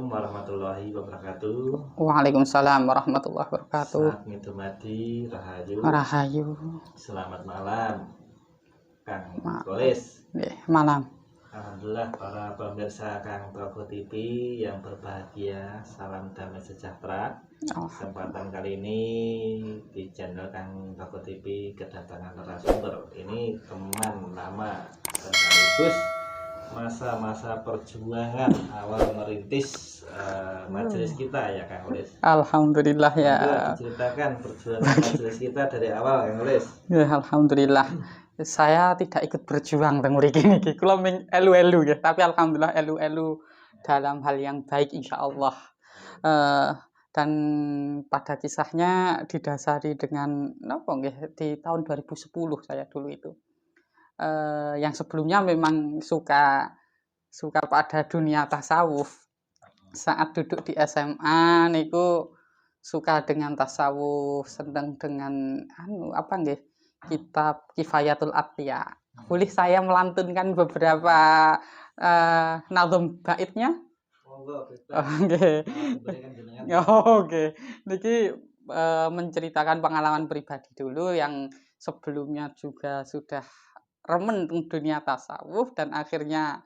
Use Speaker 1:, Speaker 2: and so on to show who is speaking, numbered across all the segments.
Speaker 1: Assalamualaikum warahmatullahi wabarakatuh.
Speaker 2: Waalaikumsalam warahmatullahi wabarakatuh.
Speaker 1: Saat midumati rahayu.
Speaker 2: Rahayu.
Speaker 1: Selamat malam, Kang Kolis.
Speaker 2: Malam.
Speaker 1: Alhamdulillah para pemirsa Kang Toko TV yang berbahagia, salam damai sejahtera. Kesempatan kali ini di channel Kang Toko TV kedatangan narasumber. Ini teman lama sekaligus masa-masa perjuangan awal merintis majelis kita ya Kang Ulis.
Speaker 2: Alhamdulillah ya.
Speaker 1: Ceritakan perjuangan majelis kita dari awal Kang Ulis.
Speaker 2: Ya, alhamdulillah. Saya tidak ikut berjuang teng mriki niki. Kula ming elu-elu ya, tapi alhamdulillah elu-elu dalam hal yang baik insyaallah. Dan pada kisahnya didasari dengan napa nggih di tahun 2010 saya dulu itu. Yang sebelumnya memang suka pada dunia tasawuf. Saat duduk di SMA niku suka dengan tasawuf, seneng dengan kitab Kifayatul Atqiya. Boleh saya melantunkan beberapa nazm baitnya? Oke. Oke. Niki menceritakan pengalaman pribadi dulu yang sebelumnya juga sudah remen dunia tasawuf dan akhirnya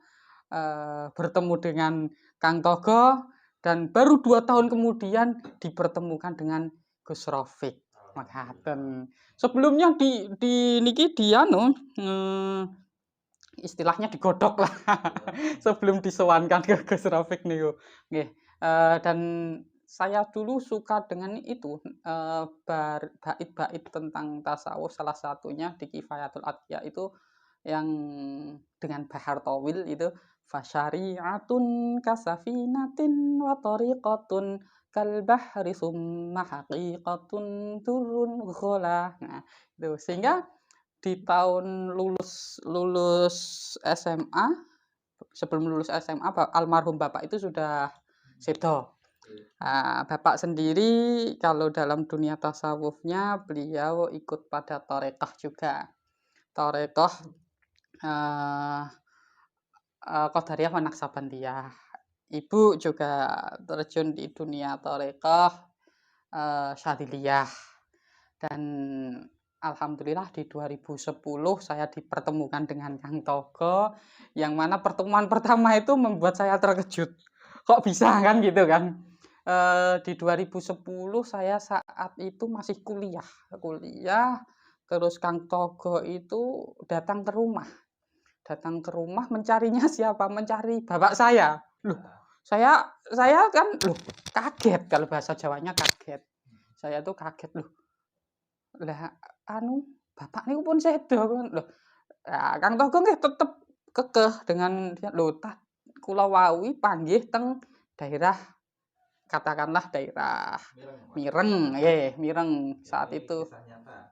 Speaker 2: bertemu dengan Kang Togo dan baru 2 tahun kemudian dipertemukan dengan Gus Rafiq. Makaten. Sebelumnya di niki istilahnya digodok lah sebelum disowankan ke Gus Rafiq niku. Nggih. Dan saya dulu suka dengan itu bait-bait tentang tasawuf, salah satunya di Kifayatul Atqiya itu yang dengan bahar tawil itu fasyari'atun kasafinatin wa tariqatun kal bahri summa haqiqatun turun ghola. Nah, itu sehingga di tahun lulus SMA, sebelum lulus SMA almarhum bapak itu sudah sedo. Bapak sendiri kalau dalam dunia tasawufnya beliau ikut pada tarekah juga. Tarekah Qadariyah wa Naqsabandiyah. Ibu juga terjun di dunia tarekah Syadiliyah. Dan alhamdulillah di 2010 saya dipertemukan dengan Kang Togo, yang mana pertemuan pertama itu membuat saya terkejut. Kok bisa kan gitu kan? Di 2010 saya saat itu masih kuliah, terus Kang Togo itu datang ke rumah mencarinya siapa? Mencari bapak saya. Loh, saya kan kaget, kalau bahasa Jawanya kaget. Saya tuh kaget loh. Lah bapak niku pun sedo kan. Loh, Kang Togo nggih tetep kekeh dengan lho kula wawi panggih teng daerah, katakanlah daerah Mireng, Mireng saat itu.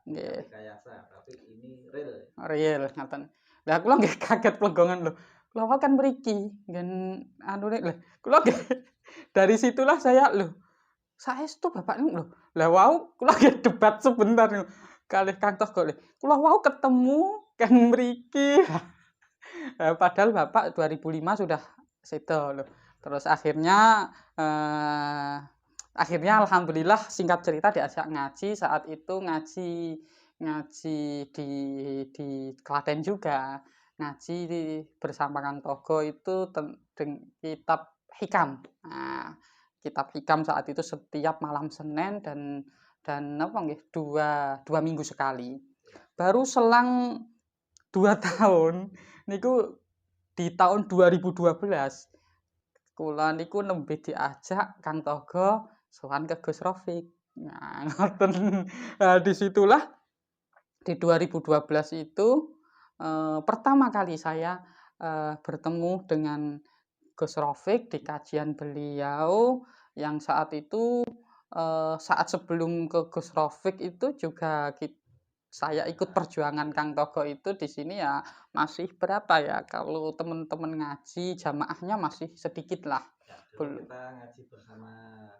Speaker 2: Nggih.
Speaker 1: Tapi ini
Speaker 2: real ngaten. Lah kula nggih kaget plegongan lho. Kula kan mriki nggen lho. Kula nggih dari situlah saya saestu bapak niku lho. Lah wau kula nggih debat sebentar niku kalih Kang Togo. Kula wau ketemu kan mriki. Padahal bapak 2005 sudah sedo lho. Terus akhirnya alhamdulillah singkat cerita diajak ngaji, saat itu ngaji di Klaten juga. Ngaji bersama Kang Togo itu kitab Hikam. Nah, kitab Hikam saat itu setiap malam Senin dan apa nggih 2 minggu sekali. Baru selang 2 tahun niku di tahun 2012 kula niku nembe diajak Kang Togo sowan ke Gus Rafiq. Nah, ngoten. Disitulah di 2012 itu pertama kali saya bertemu dengan Gus Rafiq di kajian beliau, yang saat itu saat sebelum ke Gus Rafiq itu juga saya ikut perjuangan Kang Togo itu di sini ya masih berapa ya, kalau teman-teman ngaji jamaahnya masih sedikit lah.
Speaker 1: Kita ngaji bersama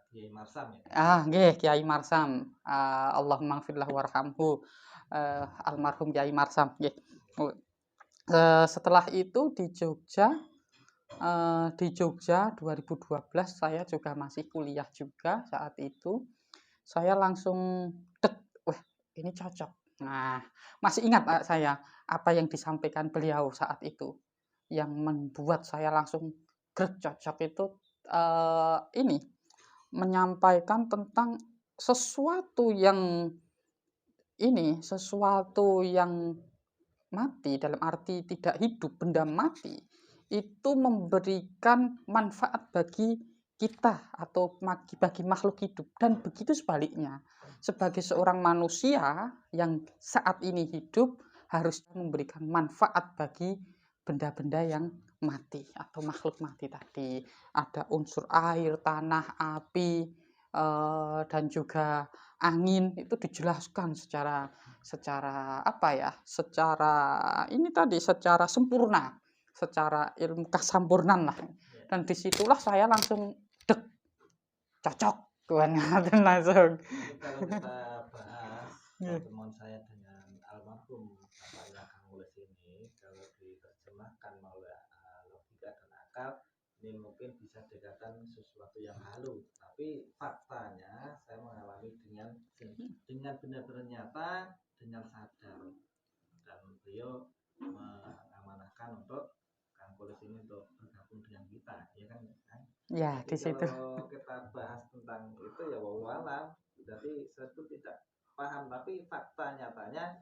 Speaker 1: Kiai Marsam ya.
Speaker 2: Nggih, Kiai Marsam. Allahumma ighfir lahu warhamhu. Almarhum Kiai Marsam nggih. Setelah itu di Jogja di Jogja 2012 saya juga masih kuliah juga saat itu. Saya langsung wah ini cocok. Nah, masih ingat saya apa yang disampaikan beliau saat itu. Yang membuat saya langsung cocok itu ini menyampaikan tentang sesuatu yang sesuatu yang mati dalam arti tidak hidup, benda mati, itu memberikan manfaat bagi kita atau bagi makhluk hidup dan begitu sebaliknya. Sebagai seorang manusia yang saat ini hidup harus memberikan manfaat bagi benda-benda yang mati atau makhluk mati tadi. Ada unsur air, tanah, api, dan juga angin itu dijelaskan secara apa ya, secara ini tadi, secara sempurna, secara ilmu kesampurnan lah. Dan disitulah saya langsung cocok Tuhan langsung.
Speaker 1: Kalau kita bahas pertemuan saya dengan almarhum bapaknya Kang Ules ini, kalau diterjemahkan oleh logika dan akal, ini mungkin bisa dikatakan sesuatu yang halu, tapi faktanya saya mengalami dengan benar-benar nyata, dengan sadar, dan beliau mengamanahkan untuk Kang Ules ini untuk bergabung dengan kita, ya kan?
Speaker 2: Ya, di situ.
Speaker 1: Kalau kita bahas tentang itu ya wawalan, berarti saya itu tidak paham, tapi fakta nyatanya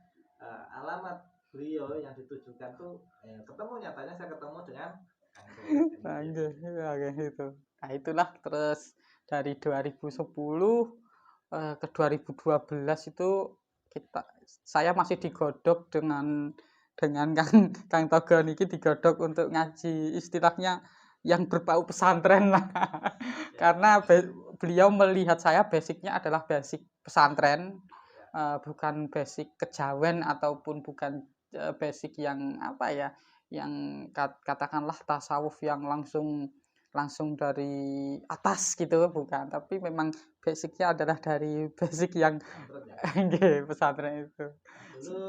Speaker 1: alamat beliau yang ditujukan tuh ketemu, nyatanya saya ketemu dengan Kang
Speaker 2: itu. Nah, itulah terus dari 2010 ke 2012 itu saya masih digodok dengan Kang Togo niki digodok untuk ngaji istilahnya yang berbau pesantren lah. Karena beliau melihat saya basicnya adalah basic pesantren, bukan basic kejawen ataupun bukan basic yang apa ya, yang katakanlah tasawuf yang langsung dari atas gitu, bukan, tapi memang basicnya adalah dari basic yang pesantren itu.
Speaker 1: Dulu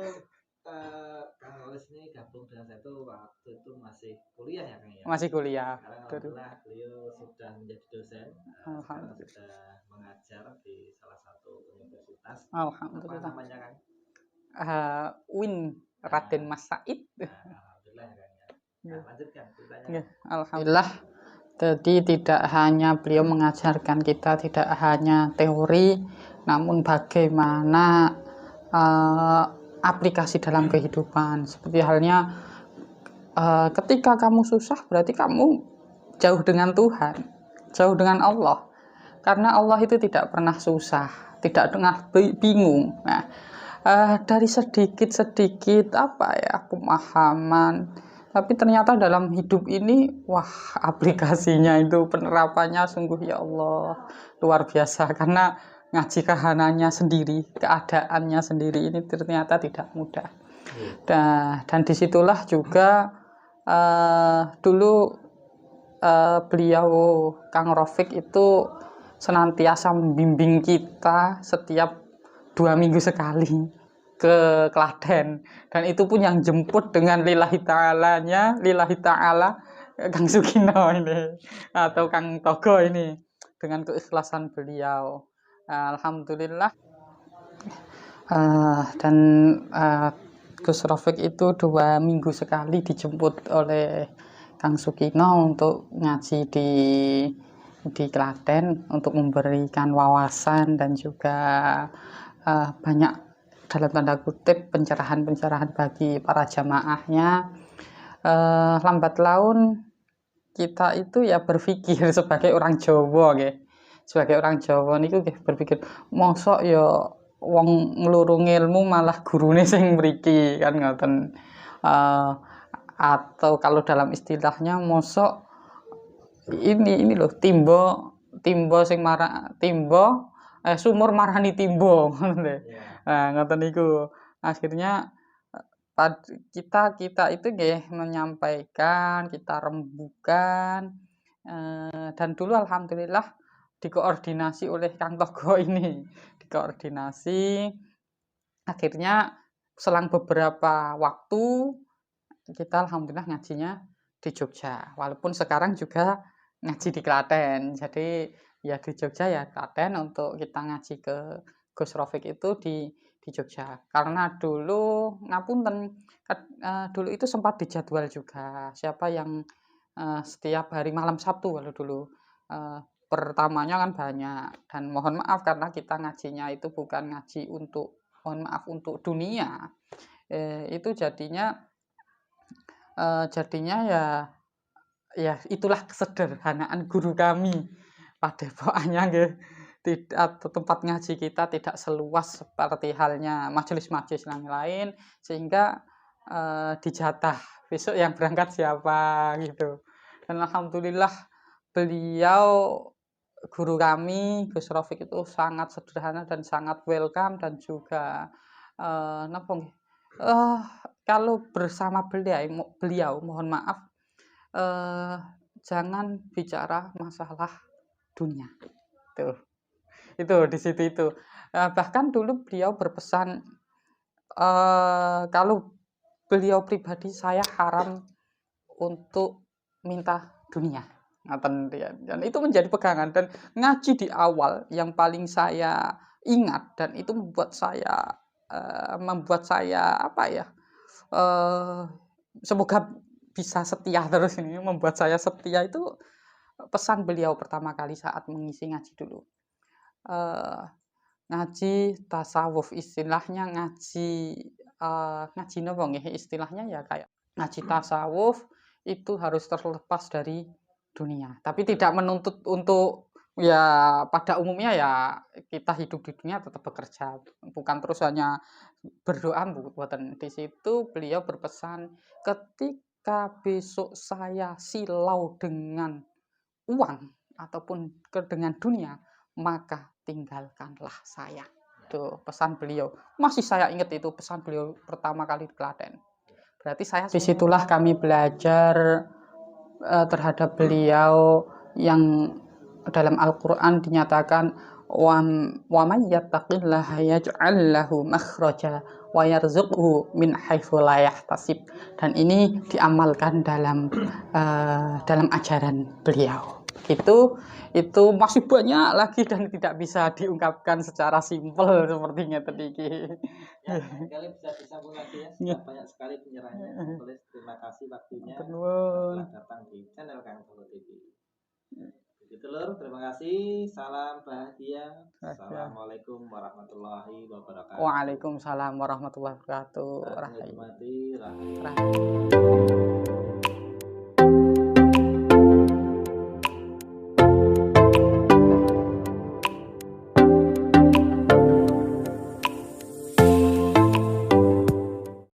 Speaker 1: Kang Oles ini gabung dengan saya itu waktu itu masih kuliah ya Kang ya?
Speaker 2: Masih kuliah.
Speaker 1: Sekarang alhamdulillah beliau sudah menjadi dosen, sekarang sudah mengajar di salah satu universitas.
Speaker 2: Alhamdulillah.
Speaker 1: Apa namanya Kang?
Speaker 2: UIN Raden Mas Said.
Speaker 1: Alhamdulillah Kang ya. Nah, lanjutkan ceritanya.
Speaker 2: Alhamdulillah. Jadi tidak hanya beliau mengajarkan kita tidak hanya teori, namun bagaimana aplikasi dalam kehidupan. Seperti halnya ketika kamu susah berarti kamu jauh dengan Tuhan, jauh dengan Allah. Karena Allah itu tidak pernah susah, tidak pernah bingung. Nah, dari sedikit apa ya pemahaman, tapi ternyata dalam hidup ini wah aplikasinya itu penerapannya sungguh ya Allah luar biasa, karena ngaji kahanannya sendiri, keadaannya sendiri ini ternyata tidak mudah. Dan disitulah juga dulu beliau Kang Rafiq itu senantiasa membimbing kita setiap 2 minggu sekali ke Klaten, dan itu pun yang jemput dengan lillahi ta'ala Kang Sugino ini atau Kang Togo ini dengan keikhlasan beliau. Alhamdulillah. Dan Gus Rafiq itu 2 minggu sekali dijemput oleh Kang Sugino untuk ngaji di Klaten untuk memberikan wawasan dan juga banyak dalam tanda kutip pencerahan bagi para jamaahnya. Lambat laun kita itu ya berpikir sebagai orang Jawa niku berpikir mosok ya wong nglurung ilmu malah gurune sing mriki kan ngoten. Atau kalau dalam istilahnya mosok ini loh timbo sing sumur marani timbo ngoten. Nah, ngoten niku. Akhirnya kita itu nggih menyampaikan, kita rembukan, dan dulu alhamdulillah dikoordinasi oleh Kang Togo ini. Akhirnya selang beberapa waktu kita alhamdulillah ngajinya di Jogja. Walaupun sekarang juga ngaji di Klaten. Jadi ya di Jogja ya Klaten, untuk kita ngaji ke Gus Rafiq itu di Jogja. Karena dulu ngapunten, dulu itu sempat dijadwal juga siapa yang setiap hari malam Sabtu kalau dulu. Pertamanya kan banyak, dan mohon maaf karena kita ngajinya itu bukan ngaji untuk, mohon maaf, untuk dunia. Itu jadinya ya itulah kesederhanaan guru kami. Padepokannya nggih atau tempat ngaji kita tidak seluas seperti halnya majelis-majelis yang lain, sehingga dijatah besok yang berangkat siapa gitu. Dan alhamdulillah beliau, guru kami Gus Rafiq itu sangat sederhana dan sangat welcome, dan juga napa nggih, kalau bersama beliau mohon maaf, jangan bicara masalah dunia. Tuh, itu di situ itu. Bahkan dulu beliau berpesan, kalau beliau pribadi saya haram untuk minta dunia. Dan itu menjadi pegangan, dan ngaji di awal yang paling saya ingat, dan itu membuat saya apa ya, semoga bisa setia terus, ini membuat saya setia, itu pesan beliau pertama kali saat mengisi ngaji dulu. Ngaji tasawuf, istilahnya ngaji napa nggih, istilahnya ya kayak ngaji tasawuf itu harus terlepas dari dunia, tapi tidak menuntut untuk, ya pada umumnya ya kita hidup di dunia tetap bekerja, bukan terus hanya berdoa, mboten. Di situ beliau berpesan, ketika besok saya silau dengan uang ataupun dengan dunia, maka tinggalkanlah saya. Itu pesan beliau. Masih saya ingat itu pesan beliau pertama kali di Klaten. Berarti disitulah kami belajar terhadap beliau, yang dalam Al-Quran dinyatakan, wa may yattaqillaha yaj'al lahu makhraja wa yarzuqhu min haitsu la yahtasib. Dan ini diamalkan dalam ajaran beliau. Itu masih banyak lagi dan tidak bisa diungkapkan secara simpel sepertinya tadi.
Speaker 1: Ya, kali bisa disambung lagi ya. Sudah banyak sekali penyerahannya. Terima kasih waktunya telah datang di channel Kang Bako TV. Begitu lur, terima kasih. Salam bahagia. Assalamualaikum warahmatullahi wabarakatuh.
Speaker 2: Waalaikumsalam warahmatullahi wabarakatuh.
Speaker 1: Rahmat.